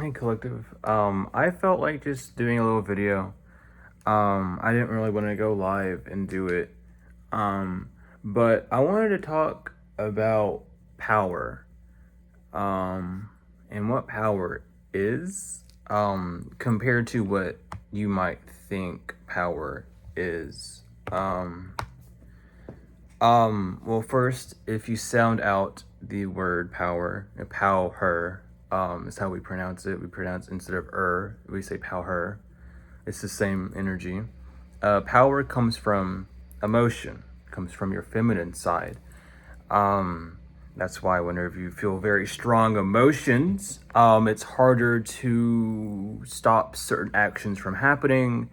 Hey collective. I felt like just doing a little video. I didn't really want to go live and do it. Um, but I wanted to talk about power. And what power is. Compared to what you might think power is. Well, first, if you sound out the word power, pow-her, is how we pronounce it. We pronounce instead of we say pow-her. It's the same energy. Power comes from emotion, comes from your feminine side. Um, that's why whenever you feel very strong emotions, it's harder to stop certain actions from happening.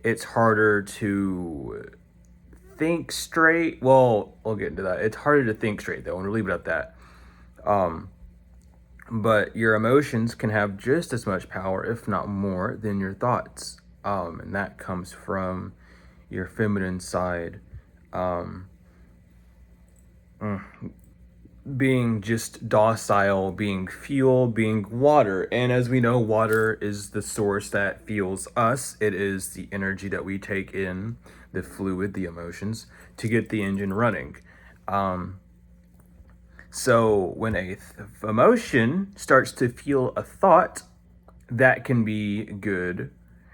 It's harder to think straight. Well, we'll get into that. It's harder to think straight though, and we'll leave it at that. Um, but your emotions can have just as much power, if not more, than your thoughts. And that comes from your feminine side. Um, being just docile, being fuel, being water. And as we know, water is the source that fuels us. It is the energy that we take in, the fluid, the emotions, to get the engine running. Um, so when a emotion starts to fuel a thought, that can be good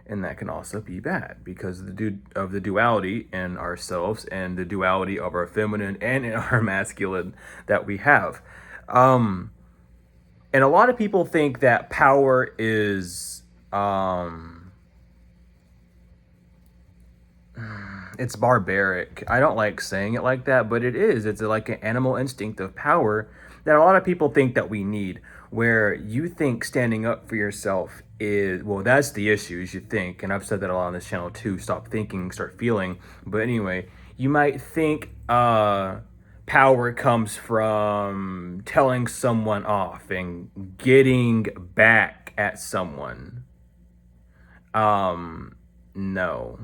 and that can also be bad because of the duality in ourselves and the duality of our feminine and in our masculine that we have. Um, and a lot of people think that power is it's barbaric. I don't like saying it like that, but it is. It's like an animal instinct of power that a lot of people think that we need. Where you think standing up for yourself is, well, that's the issue, is you think. And I've said that a lot on this channel too. Stop thinking, start feeling. But anyway, you might think power comes from telling someone off and getting back at someone. Um, no.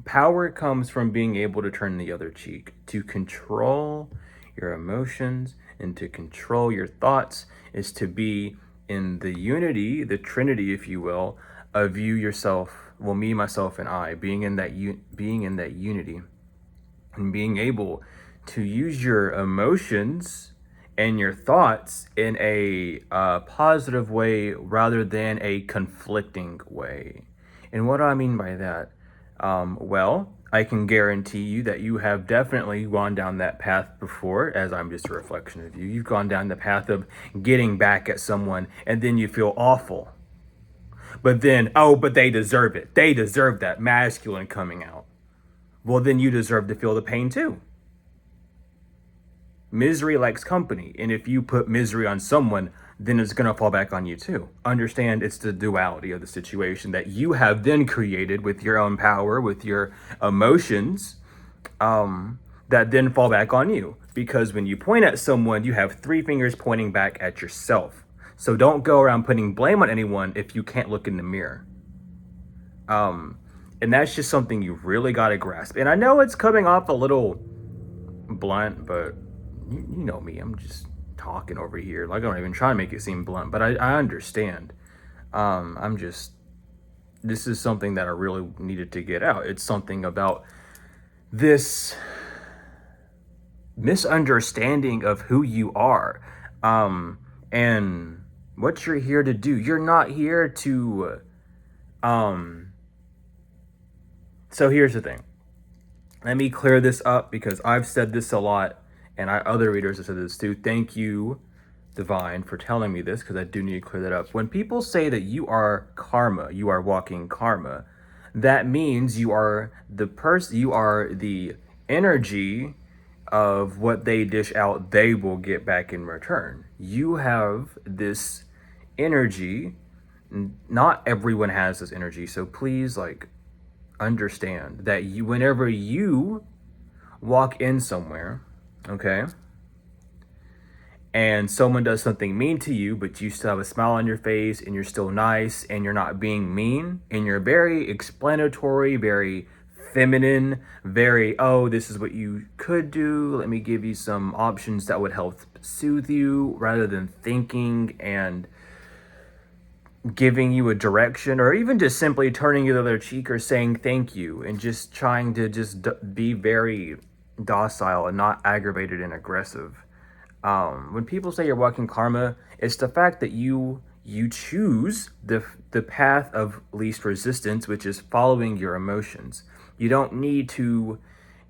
Power comes from being able to turn the other cheek, to control your emotions and to control your thoughts is to be in the unity, the trinity, if you will, of you, yourself, well, me, myself, and I, being in that being in that unity and being able to use your emotions and your thoughts in a positive way rather than a conflicting way. And what do I mean by that? Well, I can guarantee you that you have definitely gone down that path before, as I'm just a reflection of you. You've gone down the path of getting back at someone and then you feel awful. But then, oh, but they deserve it. They deserve that masculine coming out. Well, then you deserve to feel the pain too. Misery likes company, and if you put misery on someone, then it's gonna fall back on you too. Understand it's the duality of the situation that you have then created with your own power, with your emotions, that then fall back on you. Because when you point at someone, you have three fingers pointing back at yourself. So don't go around putting blame on anyone if you can't look in the mirror. And that's just something you really gotta grasp. And I know it's coming off a little blunt, but you know me, I'm just talking over here. Like, I don't even try to make it seem blunt, but I understand. I'm just, this is something that I really needed to get out. It's something about this misunderstanding of who you are, and what you're here to do. You're not here to, so here's the thing. Let me clear this up because I've said this a lot and other readers have said this too. Thank you, Divine, for telling me this because I do need to clear that up. When people say that you are karma, you are walking karma, that means you are the person, you are the energy of what they dish out, they will get back in return. You have this energy. Not everyone has this energy, so please, like, understand that you, whenever you walk in somewhere, okay, and someone does something mean to you, but you still have a smile on your face and you're still nice and you're not being mean and you're very explanatory, very feminine, very, oh, this is what you could do. Let me give you some options that would help soothe you rather than thinking and giving you a direction, or even just simply turning the other cheek or saying thank you, and just trying to just be very docile and not aggravated and aggressive. When people say you're walking karma, it's the fact that you choose the path of least resistance, which is following your emotions. You don't need to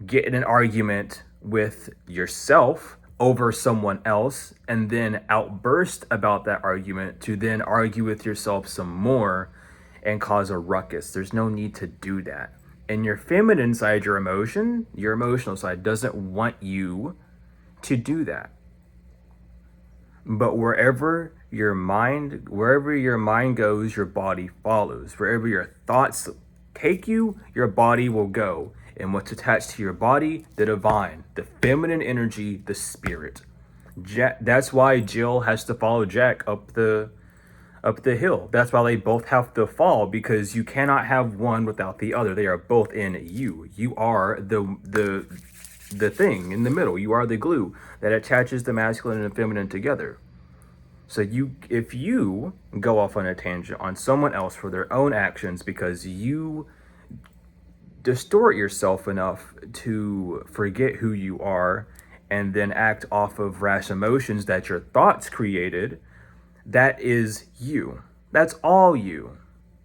get in an argument with yourself over someone else and then outburst about that argument to then argue with yourself some more and cause a ruckus. There's no need to do that. And your feminine side, your emotional side, doesn't want you to do that. But wherever your mind goes, your body follows. Wherever your thoughts take you, your body will go. And what's attached to your body? The divine, the feminine energy, the spirit. That's why Jill has to follow Jack up the hill. That's why they both have to fall, because you cannot have one without the other. They are both in you. You are the thing in the middle. You are the glue that attaches the masculine and feminine together. So if you go off on a tangent on someone else for their own actions because you distort yourself enough to forget who you are and then act off of rash emotions that your thoughts created, that is you. That's all you.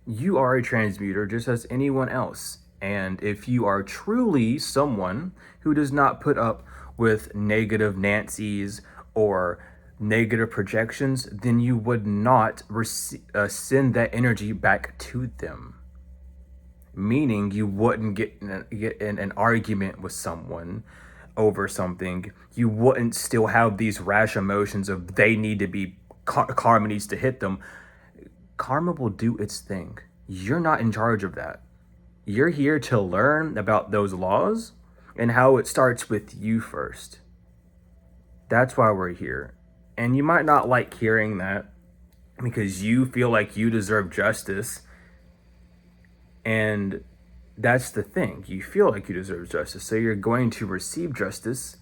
You are a transmuter just as anyone else. And if you are truly someone who does not put up with negative Nancy's or negative projections, then you would not send that energy back to them. Meaning you wouldn't get in an argument with someone over something. You wouldn't still have these rash emotions of they need to be, karma needs to hit them. Karma will do its thing. You're not in charge of that. You're here to learn about those laws and how it starts with you first. That's why we're here. And you might not like hearing that because you feel like you deserve justice. And that's the thing. You feel like you deserve justice. So you're going to receive justice,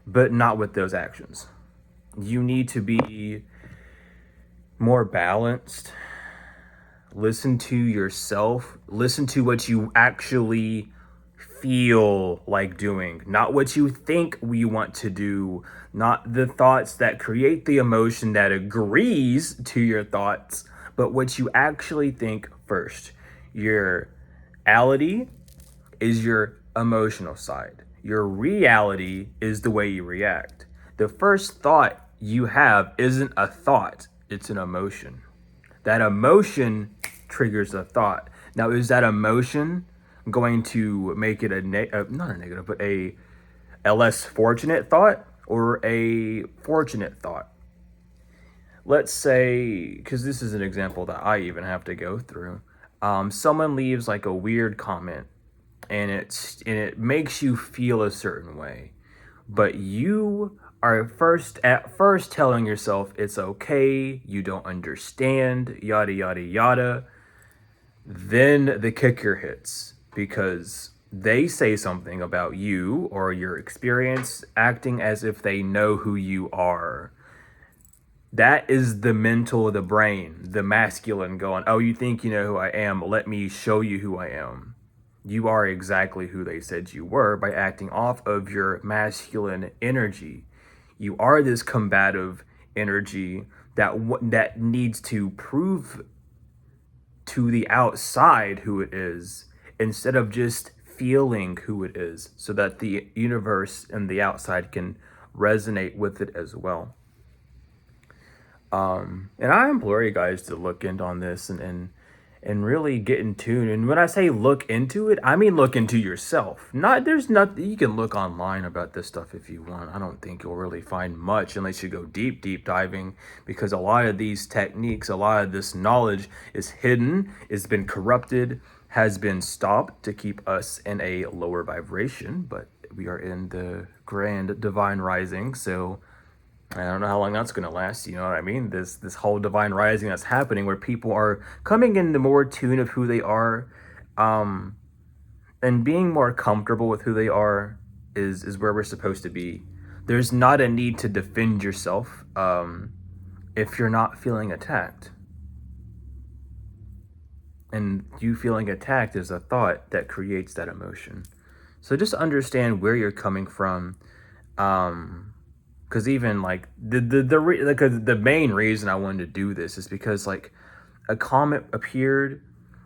but not with those actions. You need to be more balanced. Listen to yourself. Listen to what you actually feel like doing, not what you think you want to do, not the thoughts that create the emotion that agrees to your thoughts, but what you actually think first. Your reality is your emotional side. Your reality is the way you react. The first thought you have isn't a thought, it's an emotion. That emotion triggers a thought. Now, is that emotion going to make it not a negative, but a less fortunate thought or a fortunate thought? Let's say, because this is an example that I even have to go through. Someone leaves like a weird comment, and it makes you feel a certain way, but you are at first telling yourself it's okay, you don't understand, yada yada yada. Then the kicker hits because they say something about you or your experience, acting as if they know who you are. That is the mental, the brain, the masculine going, oh, you think you know who I am? Let me show you who I am. You are exactly who they said you were by acting off of your masculine energy. You are this combative energy that needs to prove to the outside who it is instead of just feeling who it is, so that the universe and the outside can resonate with it as well. And I implore you guys to look into on this and really get in tune. And when I say look into it, I mean look into yourself. There's nothing you can look online about this stuff if you want. I don't think you'll really find much unless you go deep diving, because a lot of these techniques, a lot of this knowledge is hidden, it's been corrupted, has been stopped to keep us in a lower vibration. But we are in the grand divine rising, so I don't know how long that's going to last, you know what I mean? This whole divine rising that's happening, where people are coming into more tune of who they are, and being more comfortable with who they are is where we're supposed to be. There's not a need to defend yourself if you're not feeling attacked. And you feeling attacked is a thought that creates that emotion. So just understand where you're coming from. Because even like the main reason I wanted to do this is because like a comment appeared,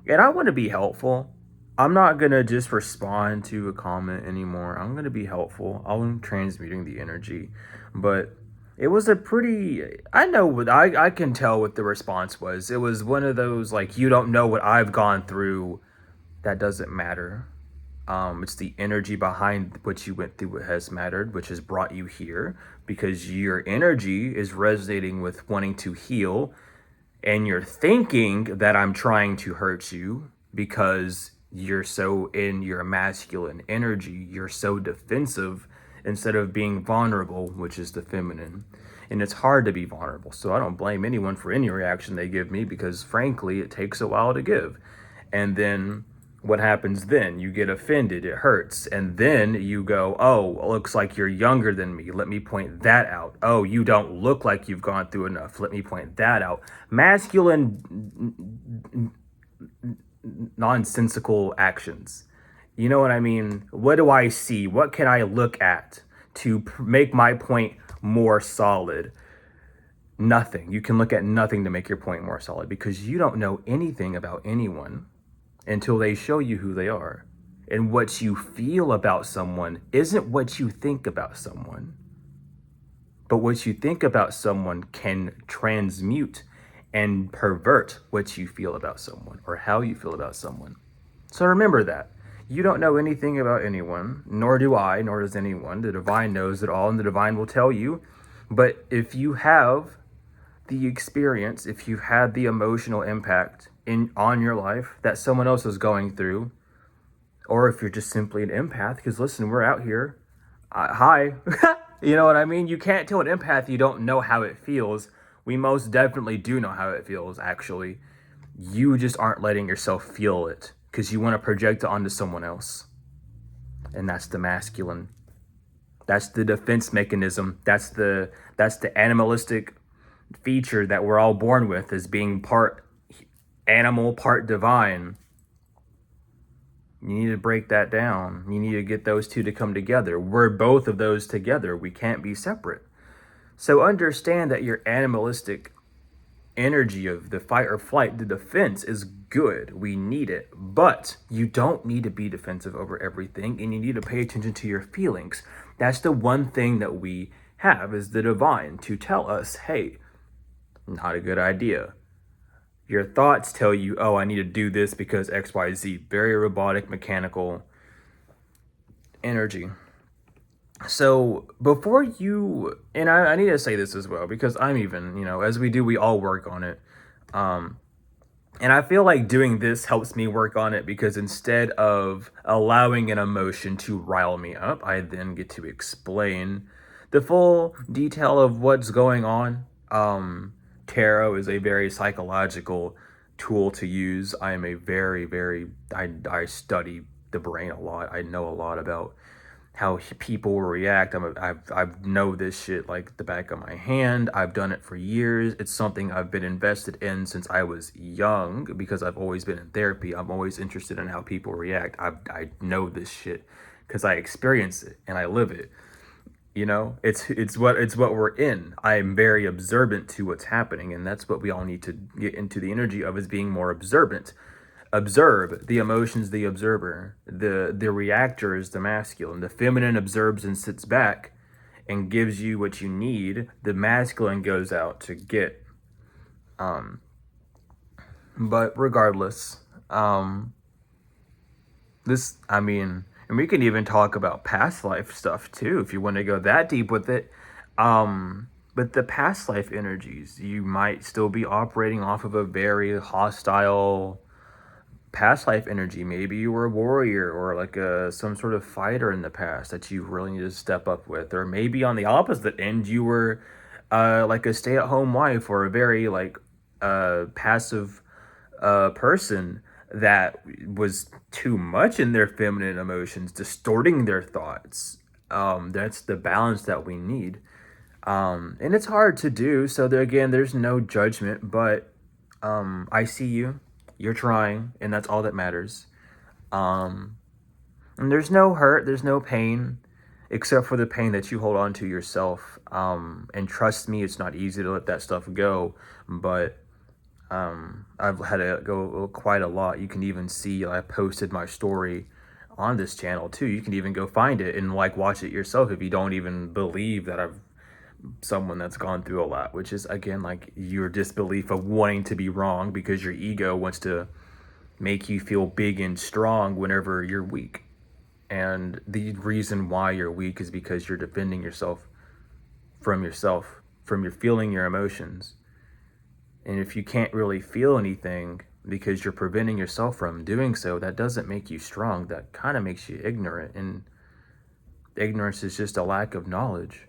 and I want to be helpful. I'm not gonna just respond to a comment anymore. I'm gonna be helpful. I'm transmuting the energy, but it was a pretty. I know what I can tell what the response was. It was one of those like, you don't know what I've gone through. That doesn't matter. It's the energy behind what you went through what has mattered, which has brought you here, because your energy is resonating with wanting to heal, and you're thinking that I'm trying to hurt you because you're so in your masculine energy, you're so defensive instead of being vulnerable, which is the feminine. And it's hard to be vulnerable. So I don't blame anyone for any reaction they give me, because frankly, it takes a while to give. And then what happens then? You get offended, it hurts. And then you go, oh, it looks like you're younger than me. Let me point that out. Oh, you don't look like you've gone through enough. Let me point that out. Masculine, nonsensical actions. You know what I mean? What do I see? What can I look at to make my point more solid? Nothing. You can look at nothing to make your point more solid, because you don't know anything about anyone until they show you who they are. And what you feel about someone isn't what you think about someone. But what you think about someone can transmute and pervert what you feel about someone, or how you feel about someone. So remember that. You don't know anything about anyone, nor do I, nor does anyone. The divine knows it all, and the divine will tell you. But if you have the experience, if you've had the emotional impact on your life that someone else is going through, or if you're just simply an empath, because listen, we're out here. Hi. You know what I mean? You can't tell an empath you don't know how it feels. We most definitely do know how it feels, actually. You just aren't letting yourself feel it because you want to project it onto someone else. And that's the masculine. That's the defense mechanism. That's the animalistic feature that we're all born with, as being part animal, part divine. You need to break that down. You need to get those two to come together. We're both of those together. We can't be separate. So understand that your animalistic energy of the fight or flight, the defense, is good. We need it. But you don't need to be defensive over everything, and you need to pay attention to your feelings. That's the one thing that we have, is the divine to tell us, hey, not a good idea. Your thoughts tell you, oh, I need to do this because XYZ. Very robotic, mechanical energy. So before you, and I need to say this as well, because I'm even, as we do, we all work on it. And I feel like doing this helps me work on it, because instead of allowing an emotion to rile me up, I then get to explain the full detail of what's going on. Tarot is a very psychological tool to use. I am a I study the brain a lot. I know a lot about how people will react. I know this shit like the back of my hand. I've done it for years. It's something I've been invested in since I was young, because I've always been in therapy. I'm always interested in how people react. I know this shit because I experience it and I live it. It's what we're in. I am very observant to what's happening, and that's what we all need to get into the energy of, is being more observant. Observe the emotions, the observer. The reactor is the masculine. The feminine observes and sits back and gives you what you need. The masculine goes out to get. But regardless, and we can even talk about past life stuff too, if you want to go that deep with it. But the past life energies, you might still be operating off of a very hostile past life energy. Maybe you were a warrior, or like some sort of fighter in the past that you really need to step up with. Or maybe on the opposite end, you were like a stay-at-home wife, or a very like passive person that was too much in their feminine emotions, distorting their thoughts. That's the balance that we need. And it's hard to do. So there, again, there's no judgment, but I see you. You're trying, and that's all that matters. And there's no hurt, there's no pain, except for the pain that you hold on to yourself. And trust me, it's not easy to let that stuff go, but I've had to go quite a lot. You can even see I posted my story on this channel too. You can even go find it and like watch it yourself if you don't even believe that I've someone that's gone through a lot, which is again like your disbelief of wanting to be wrong because your ego wants to make you feel big and strong whenever you're weak. And the reason why you're weak is because you're defending yourself, from your feeling your emotions. And if you can't really feel anything because you're preventing yourself from doing so, that doesn't make you strong. That kind of makes you ignorant. And ignorance is just a lack of knowledge.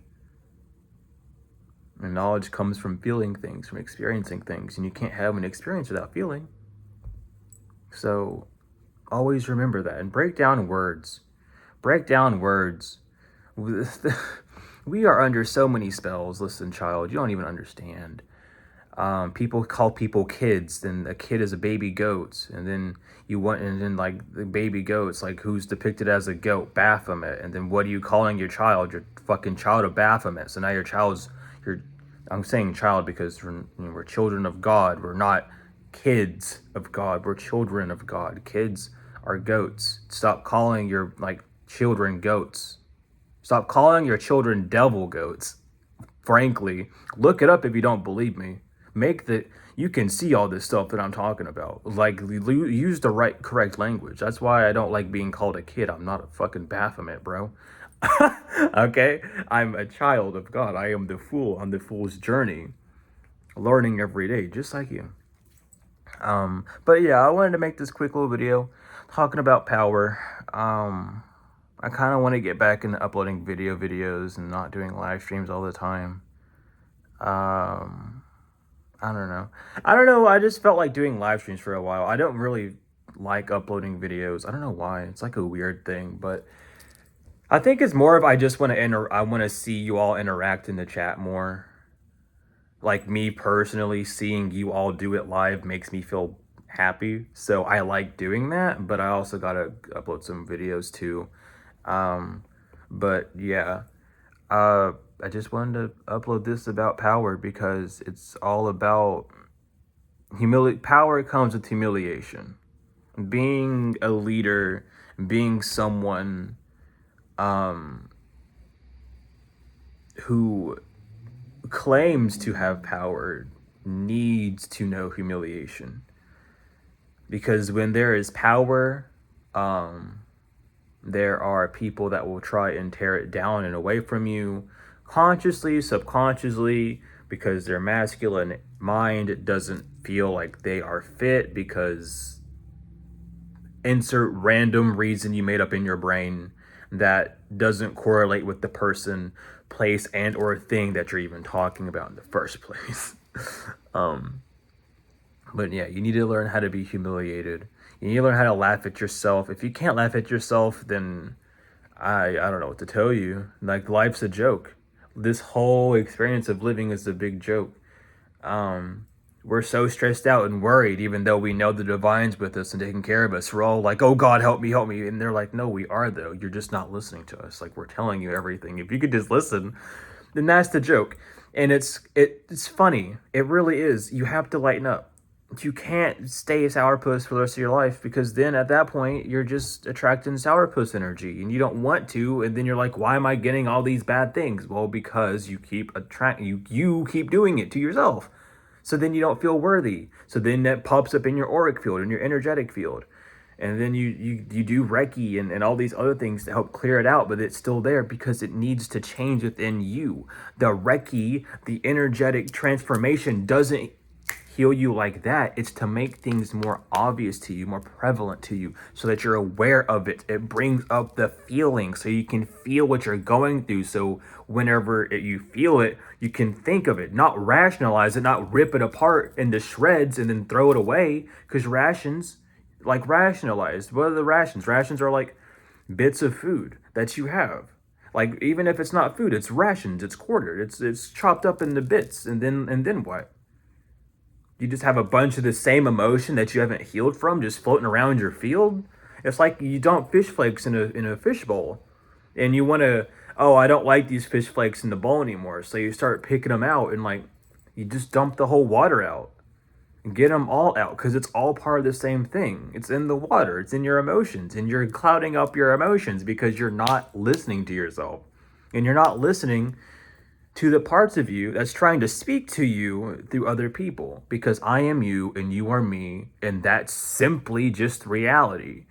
And knowledge comes from feeling things, from experiencing things. And you can't have an experience without feeling. So always remember that. And break down words. Break down words. We are under so many spells. Listen, child, you don't even understand. People call people kids, then a kid is a baby goat, and then like the baby goats, like who's depicted as a goat, Baphomet, and then what are you calling your child? Your fucking child of Baphomet. So now I'm saying child because we're children of God. We're not kids of God. We're children of God. Kids are goats. Stop calling your children goats. Stop calling your children devil goats. Frankly, look it up if you don't believe me. You can see all this stuff that I'm talking about. Use the correct language. That's why I don't like being called a kid. I'm not a fucking Baphomet, bro. Okay? I'm a child of God. I am the fool on the fool's journey, learning every day, just like you. But yeah, I wanted to make this quick little video talking about power. I kind of want to get back into uploading videos and not doing live streams all the time. I don't know. I just felt like doing live streams for a while. I don't really like uploading videos. I don't know why. It's like a weird thing, but I think it's more of I just want to I want to see you all interact in the chat more. Like me personally, seeing you all do it live makes me feel happy. So I like doing that, but I also got to upload some videos too. But yeah, I just wanted to upload this about power because it's all about power comes with humiliation. Being a leader, being someone who claims to have power needs to know humiliation. Because when there is power, there are people that will try and tear it down and away from you, consciously, subconsciously, because their masculine mind doesn't feel like they are fit, because insert random reason you made up in your brain that doesn't correlate with the person, place, and or thing that you're even talking about in the first place. But yeah, you need to learn how to be humiliated. You need to learn how to laugh at yourself. If you can't laugh at yourself, then I don't know what to tell you. Like, life's a joke. This whole experience of living is a big joke. We're so stressed out and worried, even though we know the divine's with us and taking care of us. We're all like, oh God, help me. And they're like, no, we are though. You're just not listening to us. Like, we're telling you everything. If you could just listen, then that's the joke. And it's funny. It really is. You have to lighten up. You can't stay a sourpuss for the rest of your life, because then at that point you're just attracting sourpuss energy and you don't want to, and then you're like, why am I getting all these bad things? Well, because you keep you keep doing it to yourself. So then you don't feel worthy. So then that pops up in your auric field, in your energetic field. And then you do Reiki and all these other things to help clear it out, but it's still there because it needs to change within you. The Reiki, the energetic transformation, doesn't heal you like that. It's to make things more obvious to you, more prevalent to you, so that you're aware of it. It brings up the feeling so you can feel what you're going through. So whenever you feel it, you can think of it, not rationalize it, not rip it apart into shreds and then throw it away. Because rations, like rationalized, what are the rations? Rations are like bits of food that you have. Like, even if it's not food, it's rations, it's quartered, it's chopped up into bits, and then what? You just have a bunch of the same emotion that you haven't healed from just floating around your field. It's like you dump fish flakes in a fish bowl, and you want to, oh, I don't like these fish flakes in the bowl anymore. So you start picking them out, and like you just dump the whole water out and get them all out, because it's all part of the same thing. It's in the water, it's in your emotions, and you're clouding up your emotions because you're not listening to yourself, and you're not listening to the parts of you that's trying to speak to you through other people, because I am you and you are me, and that's simply just reality.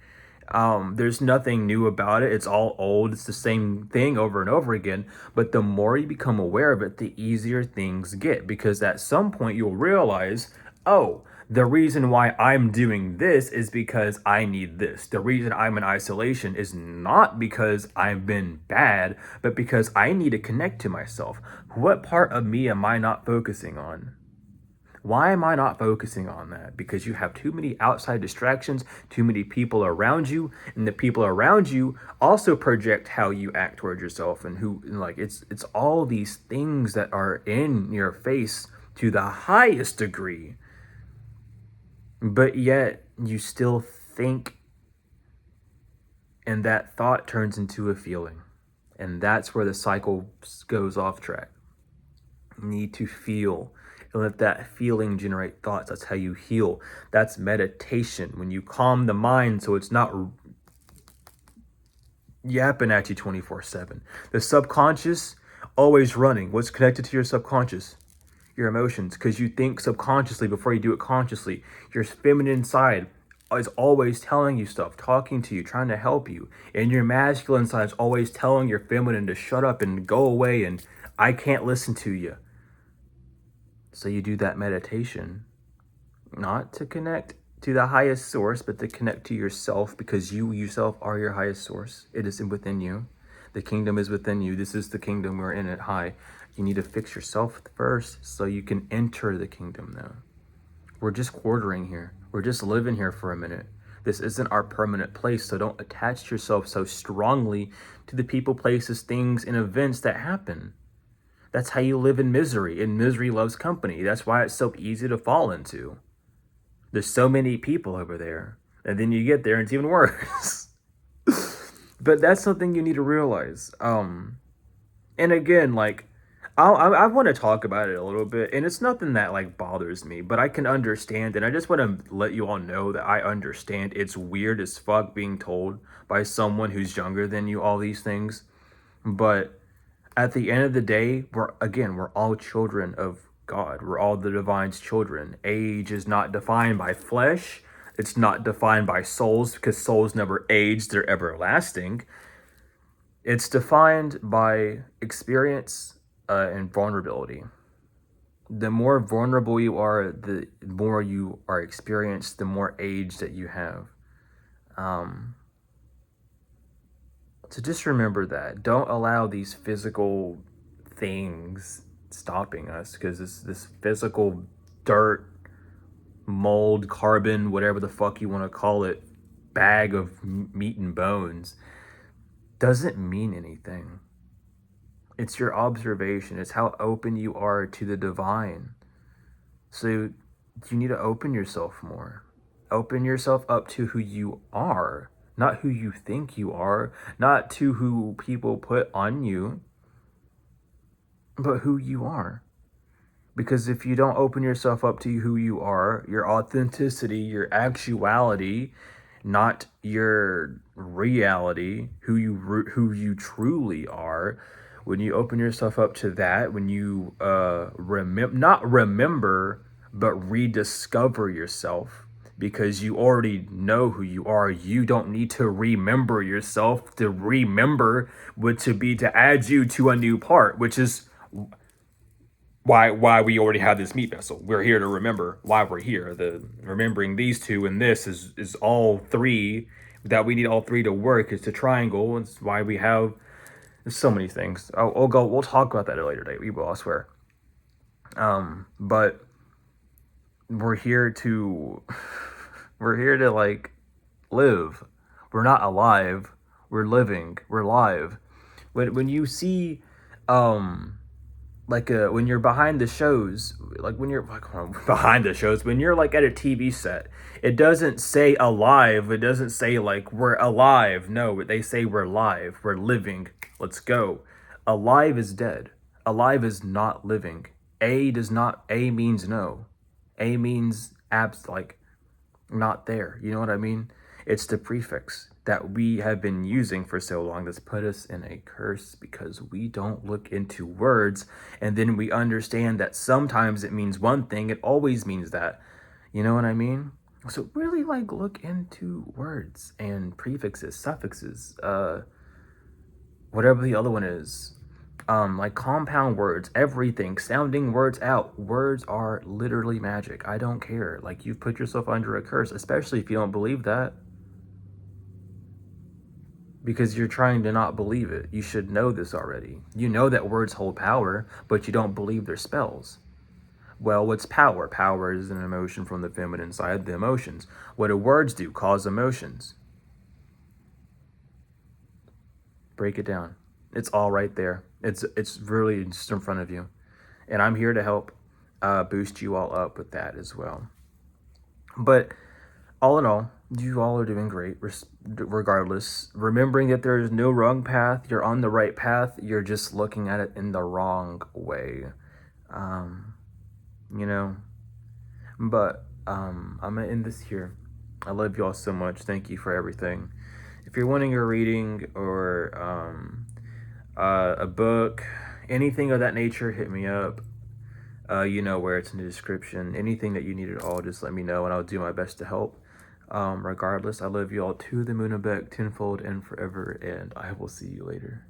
There's nothing new about it. It's all old. It's the same thing over and over again. But the more you become aware of it, the easier things get, because at some point you'll realize, oh, the reason why I'm doing this is because I need this. The reason I'm in isolation is not because I've been bad, but because I need to connect to myself. What part of me am I not focusing on? Why am I not focusing on that? Because you have too many outside distractions, too many people around you, and the people around you also project how you act towards yourself, and who, and like it's all these things that are in your face to the highest degree. But yet you still think, and that thought turns into a feeling. And that's where the cycle goes off track. You need to feel, and let that feeling generate thoughts. That's how you heal. That's meditation. When you calm the mind so it's not yapping at you 24/7. The subconscious always running. What's connected to your subconscious? Your emotions, because you think subconsciously before you do it consciously. Your feminine side is always telling you stuff, talking to you, trying to help you. And your masculine side is always telling your feminine to shut up and go away, and I can't listen to you. So you do that meditation, not to connect to the highest source, but to connect to yourself, because you yourself are your highest source. It is within you. The kingdom is within you. This is the kingdom. We're in it high. You need to fix yourself first so you can enter the kingdom now. We're just quartering here. We're just living here for a minute. This isn't our permanent place, so don't attach yourself so strongly to the people, places, things, and events that happen. That's how you live in misery, and misery loves company. That's why it's so easy to fall into. There's so many people over there, and then you get there and it's even worse. But that's something you need to realize. And again, like, I want to talk about it a little bit, and it's nothing that like bothers me, but I can understand, and I just want to let you all know that I understand. It's weird as fuck being told by someone who's younger than you all these things, but at the end of the day, we're all children of God. We're all the divine's children. Age is not defined by flesh. It's not defined by souls, because souls never age, they're everlasting. It's defined by experience and vulnerability. The more vulnerable you are, the more you are experienced, the more age that you have. So just remember that. Don't allow these physical things stopping us, because this physical dirt, mold, carbon, whatever the fuck you want to call it, bag of meat and bones doesn't mean anything. It's your observation. It's how open you are to the divine. So you need to open yourself more. Open yourself up to who you are, not who you think you are, not to who people put on you, but who you are. Because if you don't open yourself up to who you are, your authenticity, your actuality, not your reality, who you truly are, when you open yourself up to that, when you not remember, but rediscover yourself, because you already know who you are. You don't need to remember yourself to remember what to be, to add you to a new part, which is why we already have this meat vessel. We're here to remember why we're here. The remembering these two and this is all three, that we need all three to work. It's a triangle. It's why we have so many things. We'll talk about that at a later date. We will, I swear. But we're here to like live. We're not alive. We're living. We're live. When you see when you're behind the shows, like when you're like behind the shows, when you're like at a TV set, it doesn't say alive. It doesn't say like we're alive. No, they say we're live. We're living. Let's go. Alive is dead. Alive is not living. A means no. A means like not there. You know what I mean? It's the prefix that we have been using for so long that's put us in a curse because we don't look into words, and then we understand that sometimes it means one thing, it always means that. You know what I mean? So really like look into words and prefixes, suffixes, whatever the other one is. Like compound words, everything, sounding words out. Words are literally magic. I don't care. Like you've put yourself under a curse, especially if you don't believe that. Because you're trying to not believe it. You should know this already. You know that words hold power, but you don't believe they're spells. Well, what's power? Power is an emotion from the feminine side, the emotions. What do words do? Cause emotions. Break it down. It's all right there. It's really just in front of you. And I'm here to help boost you all up with that as well. But all in all, you all are doing great regardless. Remembering that there is no wrong path, you're on the right path, you're just looking at it in the wrong way. You know? But I'm going to end this here. I love you all so much. Thank you for everything. If you're wanting a reading or a book, anything of that nature, hit me up. You know where it's in the description. Anything that you need at all, just let me know and I'll do my best to help. Regardless, I love you all to the moon and back, tenfold and forever, and I will see you later.